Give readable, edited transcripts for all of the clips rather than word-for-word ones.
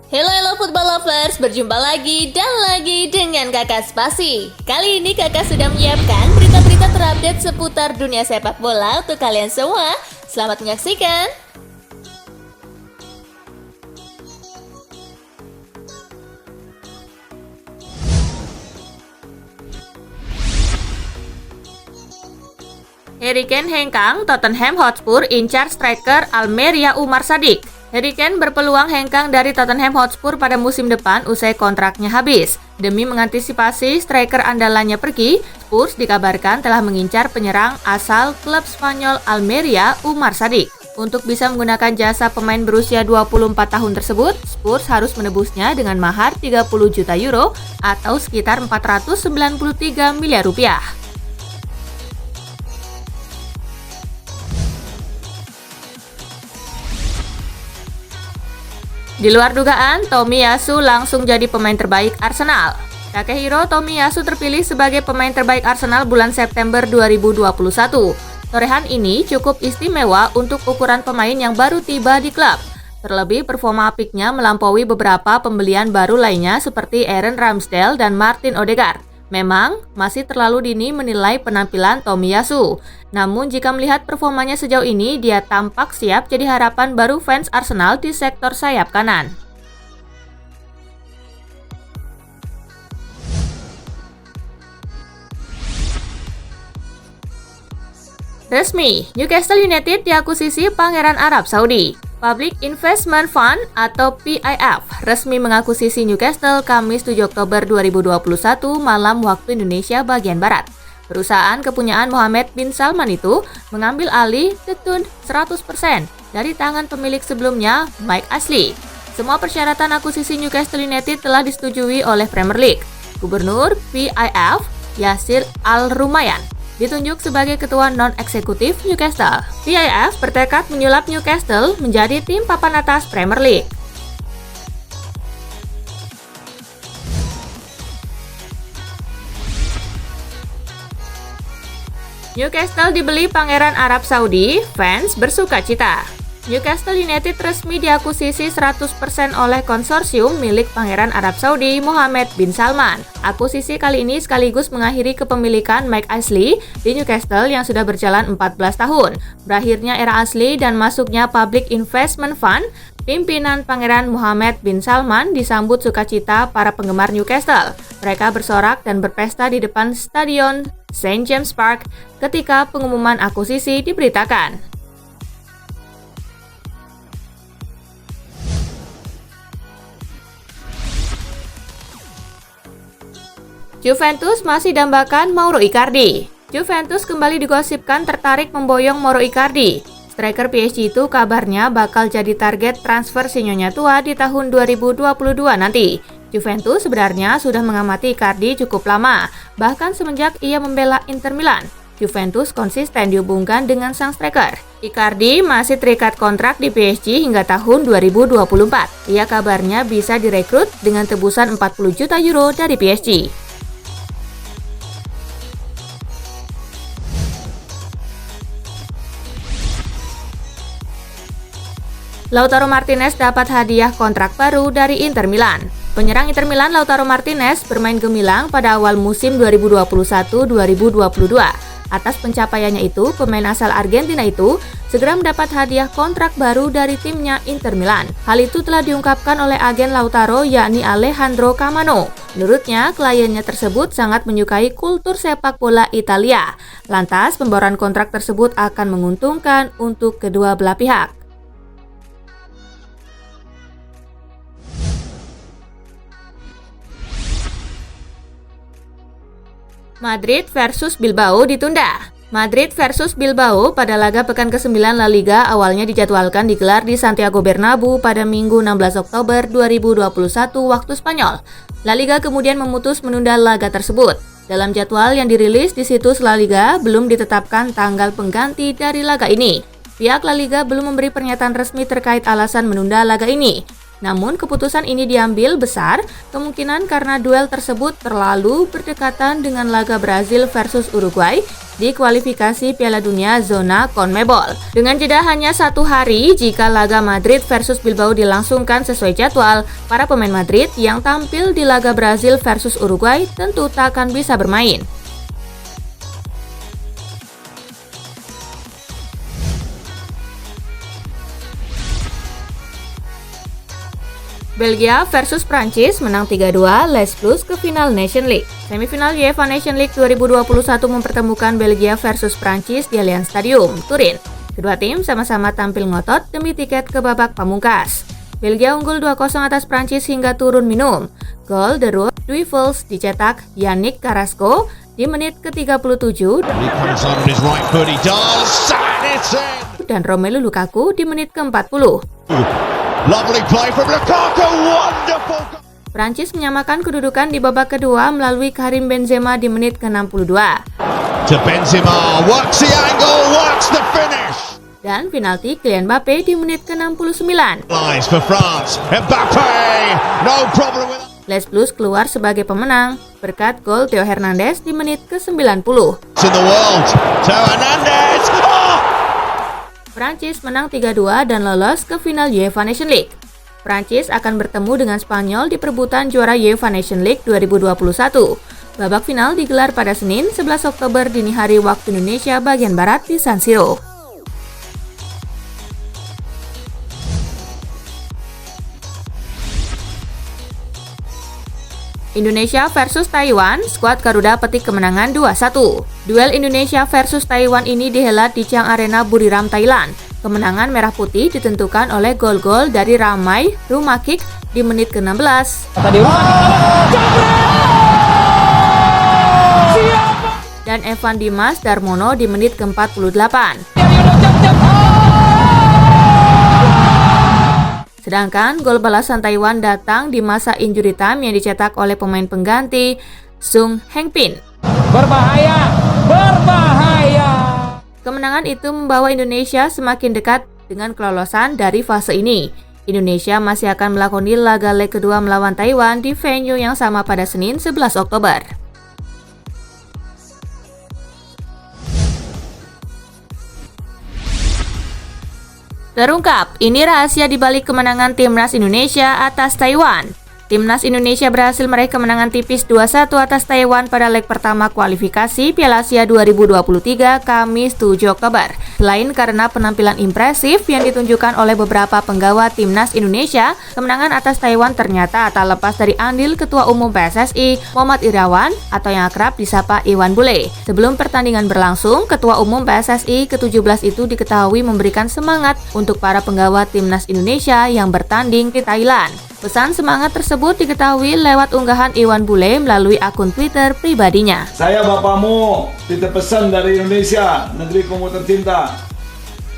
Hello football lovers, berjumpa lagi dan lagi dengan Kakak Spasi. Kali ini Kakak sudah menyiapkan berita-berita terupdate seputar dunia sepak bola untuk kalian semua. Selamat menyaksikan. Harry Kane hengkang, Tottenham Hotspur incar striker Almeria Umar Sadiq. Harry Kane berpeluang hengkang dari Tottenham Hotspur pada musim depan usai kontraknya habis. Demi mengantisipasi striker andalannya pergi, Spurs dikabarkan telah mengincar penyerang asal klub Spanyol Almeria Umar Sadiq. Untuk bisa menggunakan jasa pemain berusia 24 tahun tersebut, Spurs harus menebusnya dengan mahar 30 juta euro atau sekitar 493 miliar rupiah. Di luar dugaan, Tomiyasu langsung jadi pemain terbaik Arsenal. Takehiro Tomiyasu terpilih sebagai pemain terbaik Arsenal bulan September 2021. Torehan ini cukup istimewa untuk ukuran pemain yang baru tiba di klub. Terlebih performa apiknya melampaui beberapa pembelian baru lainnya seperti Aaron Ramsdale dan Martin Odegaard. Memang, masih terlalu dini menilai penampilan Tomiyasu. Namun jika melihat performanya sejauh ini, dia tampak siap jadi harapan baru fans Arsenal di sektor sayap kanan. Resmi, Newcastle United diakuisisi Pangeran Arab Saudi. Public Investment Fund atau PIF resmi mengakuisisi Newcastle Kamis 7 Oktober 2021 malam waktu Indonesia bagian Barat. Perusahaan kepunyaan Mohammed bin Salman itu mengambil alih Tetun 100% dari tangan pemilik sebelumnya, Mike Ashley. Semua persyaratan akuisisi Newcastle United telah disetujui oleh Premier League. Gubernur PIF, Yasir Al-Rumayyan, ditunjuk sebagai ketua non-eksekutif Newcastle. PIF bertekad menyulap Newcastle menjadi tim papan atas Premier League. Newcastle dibeli Pangeran Arab Saudi, fans bersuka cita. Newcastle United resmi diakuisisi 100% oleh konsorsium milik Pangeran Arab Saudi Mohammed bin Salman. Akuisisi kali ini sekaligus mengakhiri kepemilikan Mike Ashley di Newcastle yang sudah berjalan 14 tahun. Berakhirnya era Ashley dan masuknya Public Investment Fund, pimpinan Pangeran Mohammed bin Salman disambut sukacita para penggemar Newcastle. Mereka bersorak dan berpesta di depan Stadion St. James Park ketika pengumuman akuisisi diberitakan. Juventus masih dambakan Mauro Icardi. Juventus kembali digosipkan tertarik memboyong Mauro Icardi. Striker PSG itu kabarnya bakal jadi target transfer si nyonya tua di tahun 2022 nanti. Juventus sebenarnya sudah mengamati Icardi cukup lama, bahkan semenjak ia membela Inter Milan. Juventus konsisten dihubungkan dengan sang striker. Icardi masih terikat kontrak di PSG hingga tahun 2024. Ia kabarnya bisa direkrut dengan tebusan 40 juta euro dari PSG. Lautaro Martinez dapat hadiah kontrak baru dari Inter Milan. Penyerang Inter Milan Lautaro Martinez bermain gemilang pada awal musim 2021-2022. Atas pencapaiannya itu, pemain asal Argentina itu segera mendapat hadiah kontrak baru dari timnya Inter Milan. Hal itu telah diungkapkan oleh agen Lautaro yakni Alejandro Camano. Menurutnya, kliennya tersebut sangat menyukai kultur sepak bola Italia. Lantas, pembayaran kontrak tersebut akan menguntungkan untuk kedua belah pihak. Madrid versus Bilbao ditunda. Madrid versus Bilbao pada laga pekan ke-9 La Liga awalnya dijadwalkan digelar di Santiago Bernabeu pada Minggu 16 Oktober 2021 waktu Spanyol. La Liga kemudian memutus menunda laga tersebut. Dalam jadwal yang dirilis di situs La Liga, belum ditetapkan tanggal pengganti dari laga ini. Pihak La Liga belum memberi pernyataan resmi terkait alasan menunda laga ini. Namun keputusan ini diambil besar kemungkinan karena duel tersebut terlalu berdekatan dengan laga Brazil versus Uruguay di kualifikasi Piala Dunia zona CONMEBOL. Dengan jeda hanya 1 hari jika laga Madrid versus Bilbao dilangsungkan sesuai jadwal, para pemain Madrid yang tampil di laga Brazil versus Uruguay tentu tak akan bisa bermain. Belgia versus Prancis menang 3-2, Les Bleus ke final Nation League. Semifinal UEFA Nation League 2021 mempertemukan Belgia versus Prancis di Allianz Stadium, Turin. Kedua tim sama-sama tampil ngotot demi tiket ke babak pamungkas. Belgia unggul 2-0 atas Prancis hingga turun minum. Gol de Rood Duivels dicetak Yannick Carrasco di menit ke-37 dan Romelu Lukaku di menit ke-40. Lovely play from Lukaku, wonderful. Prancis menyamakan kedudukan di babak kedua melalui Karim Benzema di menit ke-62. To Benzema, works the angle, works the finish. Dan penalti Kylian Mbappe di menit ke-69. Lies for France, Mbappe, no problem with. Les Bleus keluar sebagai pemenang berkat gol Theo Hernandez di menit ke-90. In the world, Theo Hernandez. Oh! Prancis menang 3-2 dan lolos ke final UEFA Nation League. Prancis akan bertemu dengan Spanyol di perebutan juara UEFA Nation League 2021. Babak final digelar pada Senin 11 Oktober dini hari waktu Indonesia bagian Barat di San Siro. Indonesia versus Taiwan, skuad Garuda petik kemenangan 2-1. Duel Indonesia versus Taiwan ini dihelat di Chang Arena Buriram, Thailand. Kemenangan merah putih ditentukan oleh gol-gol dari Ramai Rumakik di menit ke-16 dan Evan Dimas Darmono di menit ke-48. Sedangkan gol balasan Taiwan datang di masa injury time yang dicetak oleh pemain pengganti Sung Hengpin. Berbahaya, berbahaya. Kemenangan itu membawa Indonesia semakin dekat dengan kelolosan dari fase ini. Indonesia masih akan melakoni laga leg kedua melawan Taiwan di venue yang sama pada Senin 11 Oktober. Terungkap, ini rahasia dibalik kemenangan Timnas Indonesia atas Taiwan. Timnas Indonesia berhasil meraih kemenangan tipis 2-1 atas Taiwan pada leg pertama kualifikasi Piala Asia 2023 Kamis 7 Oktober. Selain karena penampilan impresif yang ditunjukkan oleh beberapa penggawa Timnas Indonesia, kemenangan atas Taiwan ternyata tak lepas dari andil Ketua Umum PSSI Muhammad Irawan atau yang akrab disapa Iwan Bule. Sebelum pertandingan berlangsung, Ketua Umum PSSI ke-17 itu diketahui memberikan semangat untuk para penggawa Timnas Indonesia yang bertanding di Thailand. Pesan semangat tersebut diketahui lewat unggahan Iwan Bule melalui akun Twitter pribadinya. Saya bapakmu, titip pesan dari Indonesia, negeri kamu tercinta.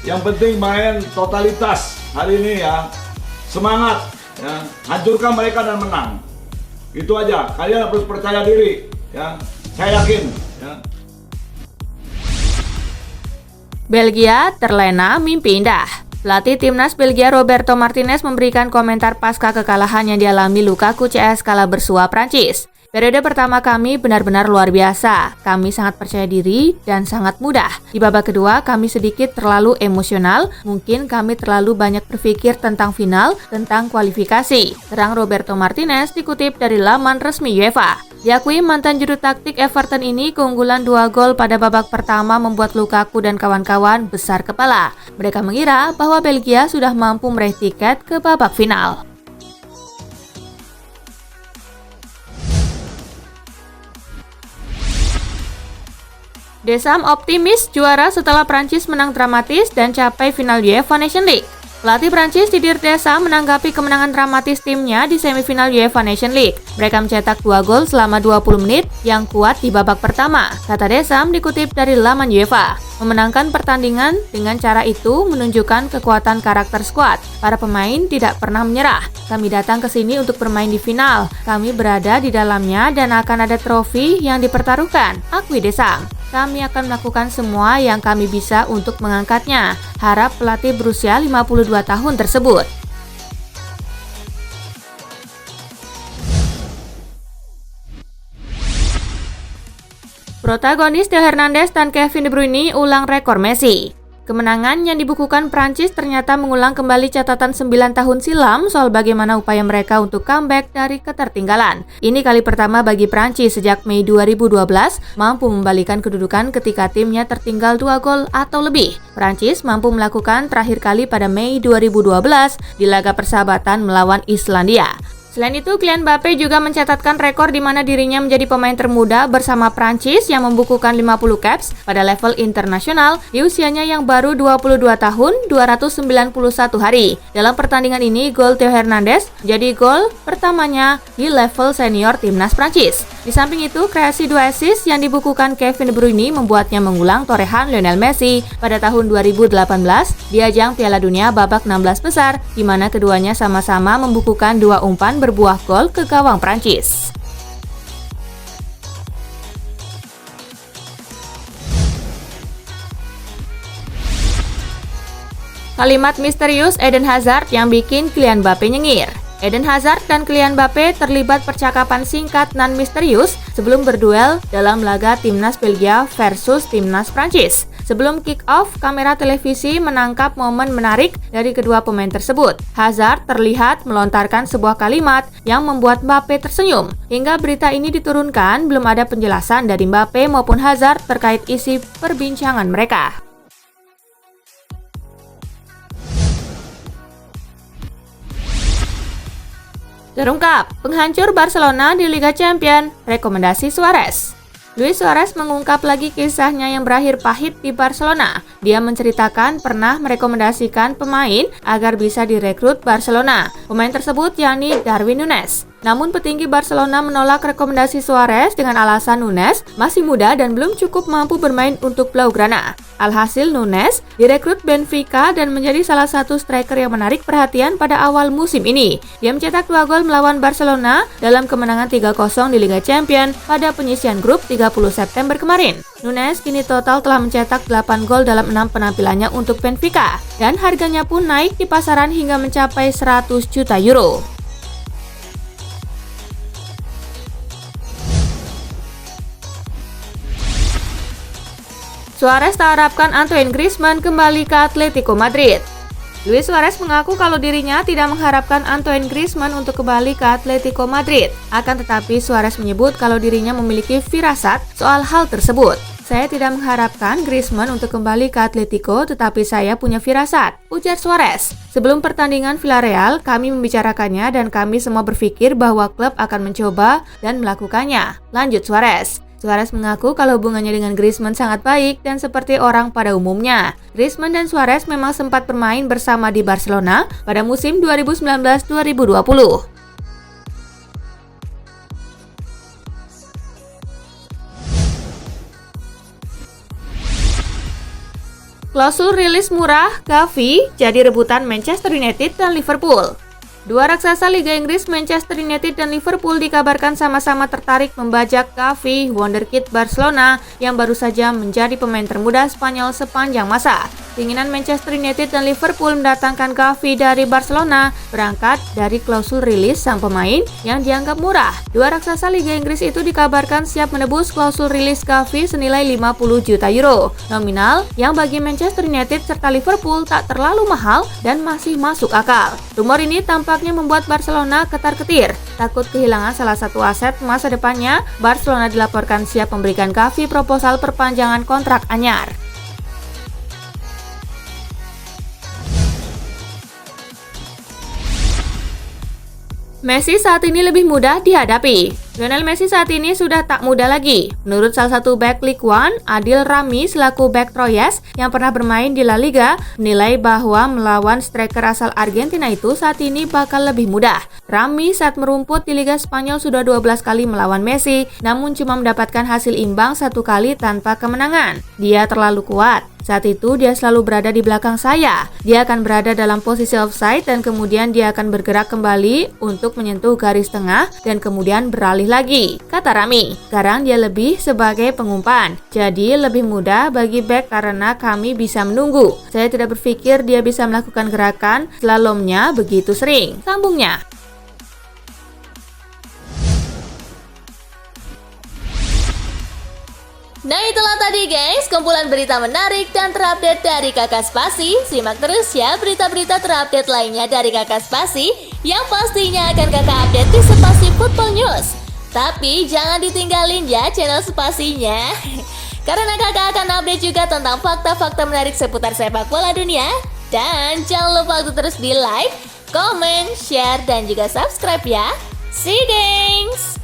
Yang penting main totalitas hari ini ya. Semangat, ya. Hancurkan mereka dan menang. Itu aja. Kalian harus percaya diri, ya. Saya yakin, ya. Belgia terlena mimpi indah. Pelatih Timnas Belgia Roberto Martinez memberikan komentar pasca kekalahan yang dialami Lukaku CS kala bersua Prancis. Periode pertama kami benar-benar luar biasa. Kami sangat percaya diri dan sangat mudah. Di babak kedua kami sedikit terlalu emosional. Mungkin kami terlalu banyak berpikir tentang final, tentang kualifikasi. Terang Roberto Martinez dikutip dari laman resmi UEFA. Diakui mantan juru taktik Everton ini, keunggulan 2 gol pada babak pertama membuat Lukaku dan kawan-kawan besar kepala. Mereka mengira bahwa Belgia sudah mampu meraih tiket ke babak final. Deschamps optimis juara setelah Prancis menang dramatis dan capai final UEFA Nation League. Pelatih Prancis Didier Deschamps menanggapi kemenangan dramatis timnya di semifinal UEFA Nation League. Mereka mencetak 2 gol selama 20 menit yang kuat di babak pertama, kata Deschamps dikutip dari laman UEFA. Memenangkan pertandingan dengan cara itu menunjukkan kekuatan karakter skuad. Para pemain tidak pernah menyerah. Kami datang ke sini untuk bermain di final. Kami berada di dalamnya dan akan ada trofi yang dipertaruhkan, akui Deschamps. Kami akan melakukan semua yang kami bisa untuk mengangkatnya, harap pelatih berusia 52 tahun tersebut. Protagonis Theo Hernandez dan Kevin De Bruyne ulang rekor Messi. Kemenangan yang dibukukan Prancis ternyata mengulang kembali catatan 9 tahun silam soal bagaimana upaya mereka untuk comeback dari ketertinggalan. Ini kali pertama bagi Prancis sejak Mei 2012 mampu membalikan kedudukan ketika timnya tertinggal 2 gol atau lebih. Prancis mampu melakukan terakhir kali pada Mei 2012 di laga persahabatan melawan Islandia. Selain itu, Kylian Mbappe juga mencatatkan rekor di mana dirinya menjadi pemain termuda bersama Prancis yang membukukan 50 caps pada level internasional di usianya yang baru 22 tahun 291 hari. Dalam pertandingan ini, gol Theo Hernandez menjadi gol pertamanya di level senior timnas Prancis. Di samping itu, kreasi 2 assist yang dibukukan Kevin De Bruyne membuatnya mengulang torehan Lionel Messi pada tahun 2018 di ajang Piala Dunia babak 16 besar, di mana keduanya sama-sama membukukan 2 umpan berbuah gol ke gawang Prancis. Kalimat misterius Eden Hazard yang bikin Kylian Mbappe nyengir. Eden Hazard dan Kylian Mbappe terlibat percakapan singkat nan misterius sebelum berduel dalam laga Timnas Belgia versus Timnas Prancis. Sebelum kick-off, kamera televisi menangkap momen menarik dari kedua pemain tersebut. Hazard terlihat melontarkan sebuah kalimat yang membuat Mbappe tersenyum. Hingga berita ini diturunkan, belum ada penjelasan dari Mbappe maupun Hazard terkait isi perbincangan mereka. Terungkap, penghancur Barcelona di Liga Champions, rekomendasi Suarez. Luis Suarez mengungkap lagi kisahnya yang berakhir pahit di Barcelona. Dia menceritakan pernah merekomendasikan pemain agar bisa direkrut Barcelona. Pemain tersebut yakni Darwin Núñez. Namun petinggi Barcelona menolak rekomendasi Suarez dengan alasan Núñez masih muda dan belum cukup mampu bermain untuk Blaugrana. Alhasil Núñez direkrut Benfica dan menjadi salah satu striker yang menarik perhatian pada awal musim ini. Dia mencetak 2 gol melawan Barcelona dalam kemenangan 3-0 di Liga Champions pada penyisian grup 30 September kemarin. Núñez kini total telah mencetak 8 gol dalam 6 penampilannya untuk Benfica dan harganya pun naik di pasaran hingga mencapai 100 juta euro. Suarez tak harapkan Antoine Griezmann kembali ke Atletico Madrid. Luis Suarez mengaku kalau dirinya tidak mengharapkan Antoine Griezmann untuk kembali ke Atletico Madrid. Akan tetapi Suarez menyebut kalau dirinya memiliki firasat soal hal tersebut. Saya tidak mengharapkan Griezmann untuk kembali ke Atletico, tetapi saya punya firasat, ujar Suarez. Sebelum pertandingan Villarreal, kami membicarakannya dan kami semua berpikir bahwa klub akan mencoba dan melakukannya, lanjut Suarez. Suarez mengaku kalau hubungannya dengan Griezmann sangat baik dan seperti orang pada umumnya. Griezmann dan Suarez memang sempat bermain bersama di Barcelona pada musim 2019-2020. Klausul rilis murah Gavi jadi rebutan Manchester United dan Liverpool. Dua raksasa Liga Inggris Manchester United dan Liverpool dikabarkan sama-sama tertarik membajak Gavi, wonderkid Barcelona yang baru saja menjadi pemain termuda Spanyol sepanjang masa. Keinginan Manchester United dan Liverpool mendatangkan Gavi dari Barcelona berangkat dari klausul rilis sang pemain yang dianggap murah. Dua raksasa Liga Inggris itu dikabarkan siap menebus klausul rilis Gavi senilai 50 juta euro. Nominal yang bagi Manchester United serta Liverpool tak terlalu mahal dan masih masuk akal. Rumor ini tampaknya membuat Barcelona ketar-ketir. Takut kehilangan salah satu aset masa depannya, Barcelona dilaporkan siap memberikan Gavi proposal perpanjangan kontrak anyar. Messi saat ini lebih mudah dihadapi. Lionel Messi saat ini sudah tak muda lagi. Menurut salah satu back Ligue 1, Adil Rami selaku back Troyes yang pernah bermain di La Liga, menilai bahwa melawan striker asal Argentina itu saat ini bakal lebih mudah. Rami saat merumput di Liga Spanyol sudah 12 kali melawan Messi, namun cuma mendapatkan hasil imbang 1 kali tanpa kemenangan. Dia terlalu kuat. Saat itu dia selalu berada di belakang saya. Dia akan berada dalam posisi offside dan kemudian dia akan bergerak kembali untuk menyentuh garis tengah dan kemudian beralih lagi, kata Rami. Sekarang dia lebih sebagai pengumpan. Jadi lebih mudah bagi back karena kami bisa menunggu. Saya tidak berpikir dia bisa melakukan gerakan slalomnya begitu sering, sambungnya. Nah itulah tadi guys, kumpulan berita menarik dan terupdate dari Kakak Spasi. Simak terus ya berita-berita terupdate lainnya dari Kakak Spasi yang pastinya akan Kakak update di Spasi Football News. Tapi jangan ditinggalin ya channel Spasinya. Karena Kakak akan update juga tentang fakta-fakta menarik seputar sepak bola dunia. Dan jangan lupa untuk terus di like, comment, share, dan juga subscribe ya. See you gengs!